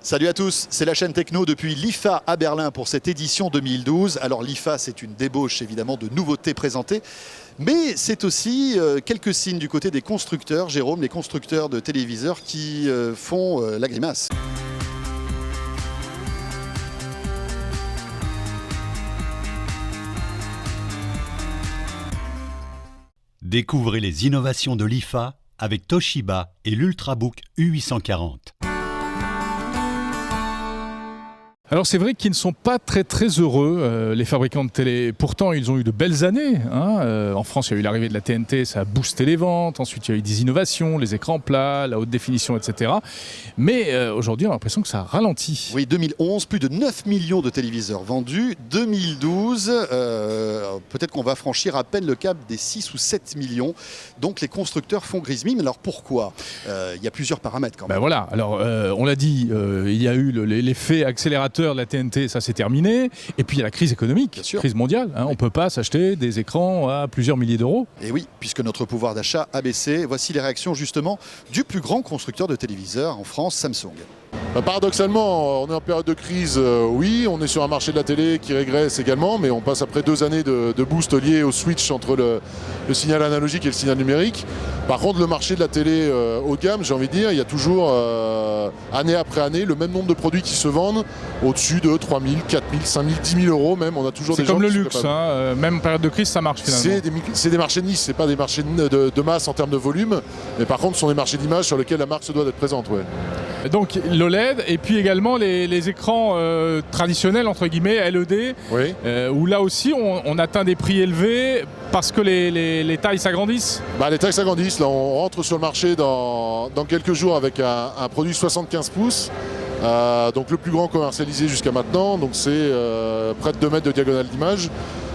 Salut à tous, c'est la chaîne Techno depuis l'IFA à Berlin pour cette édition 2012. Alors l'IFA, c'est une débauche évidemment de nouveautés présentées, mais c'est aussi quelques signes du côté des constructeurs, Jérôme, les constructeurs de téléviseurs qui font la grimace. Découvrez les innovations de l'IFA avec Toshiba et l'Ultrabook U840. Alors c'est vrai qu'ils ne sont pas très heureux, les fabricants de télé. Pourtant, ils ont eu de belles années. En France, il y a eu l'arrivée de la TNT, ça a boosté les ventes. Ensuite, il y a eu des innovations, les écrans plats, la haute définition, etc. Mais aujourd'hui, on a l'impression que ça ralentit. Oui, 2011, plus de 9 millions de téléviseurs vendus. 2012, peut-être qu'on va franchir à peine le cap des 6 ou 7 millions. Donc les constructeurs font grise mine. Alors pourquoi? Il y a plusieurs paramètres quand même. Ben voilà, alors on l'a dit, il y a eu l'effet accélérateur de la TNT, ça c'est terminé. Et puis il y a la crise économique, crise mondiale. On ne peut pas s'acheter des écrans à plusieurs milliers d'euros. Et oui, puisque notre pouvoir d'achat a baissé. Voici les réactions justement du plus grand constructeur de téléviseurs en France, Samsung. Paradoxalement, on est en période de crise, oui, on est sur un marché de la télé qui régresse également, mais on passe après 2 années de boost lié au switch entre le signal analogique et le signal numérique. Par contre, le marché de la télé haut de gamme, j'ai envie de dire, il y a toujours, année après année, le même nombre de produits qui se vendent au-dessus de 3 000, 4 000, 5 000, 10 000 euros même. On a toujours des gens. C'est comme le luxe, même période de crise, ça marche finalement. C'est des marchés de niche, c'est pas des marchés de masse en termes de volume, mais par contre, ce sont des marchés d'image sur lesquels la marque se doit d'être présente. Ouais. Donc l'OLED et puis également les écrans traditionnels entre guillemets LED, oui. Où là aussi on atteint des prix élevés parce que les tailles s'agrandissent. Les tailles s'agrandissent, là on rentre sur le marché dans quelques jours avec un produit 75 pouces, donc le plus grand commercialisé jusqu'à maintenant, donc c'est près de 2 mètres de diagonale d'image.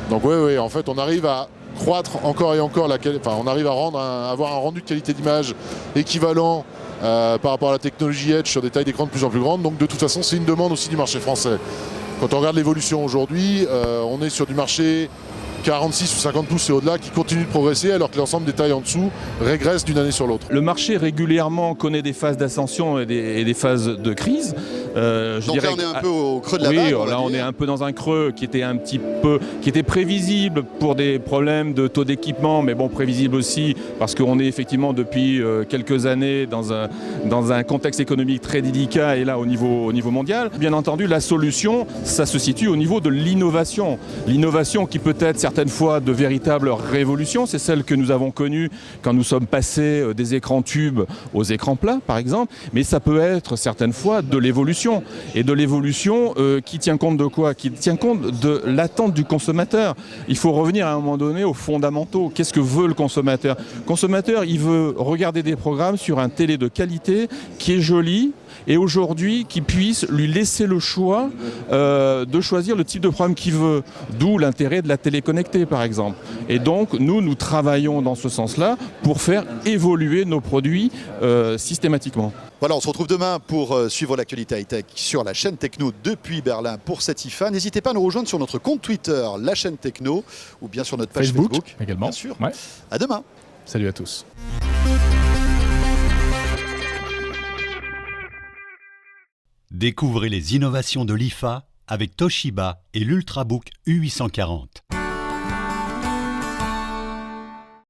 Donc oui, en fait on arrive à croître encore et encore on arrive à avoir un rendu de qualité d'image équivalent par rapport à la technologie Edge sur des tailles d'écran de plus en plus grandes. Donc de toute façon c'est une demande aussi du marché français. Quand on regarde l'évolution aujourd'hui, on est sur du marché 46 ou 50 pouces et au-delà qui continue de progresser alors que l'ensemble des tailles en dessous régressent d'une année sur l'autre. Le marché régulièrement connaît des phases d'ascension et des phases de crise. Donc là on est un peu au creux de la vague. Oui, là on est un peu dans un creux qui était prévisible pour des problèmes de taux d'équipement, mais bon, prévisible aussi parce qu'on est effectivement depuis quelques années dans un contexte économique très délicat et là au niveau mondial. Bien entendu, la solution, ça se situe au niveau de l'innovation. L'innovation qui peut être certaines fois de véritables révolutions, c'est celle que nous avons connue quand nous sommes passés des écrans tubes aux écrans plats par exemple, mais ça peut être certaines fois de l'évolution. Et de l'évolution qui tient compte de quoi? Qui tient compte de l'attente du consommateur. Il faut revenir à un moment donné aux fondamentaux. Qu'est-ce que veut le consommateur? Le consommateur, il veut regarder des programmes sur un télé de qualité qui est joli et aujourd'hui qui puisse lui laisser le choix de choisir le type de programme qu'il veut. D'où l'intérêt de la télé connectée par exemple. Et donc nous travaillons dans ce sens-là pour faire évoluer nos produits systématiquement. Voilà, on se retrouve demain pour suivre l'actualité high-tech sur la chaîne Techno depuis Berlin pour cette IFA. N'hésitez pas à nous rejoindre sur notre compte Twitter, la chaîne Techno, ou bien sur notre page Facebook également. Bien sûr. Ouais. À demain. Salut à tous. Découvrez les innovations de l'IFA avec Toshiba et l'Ultrabook U840.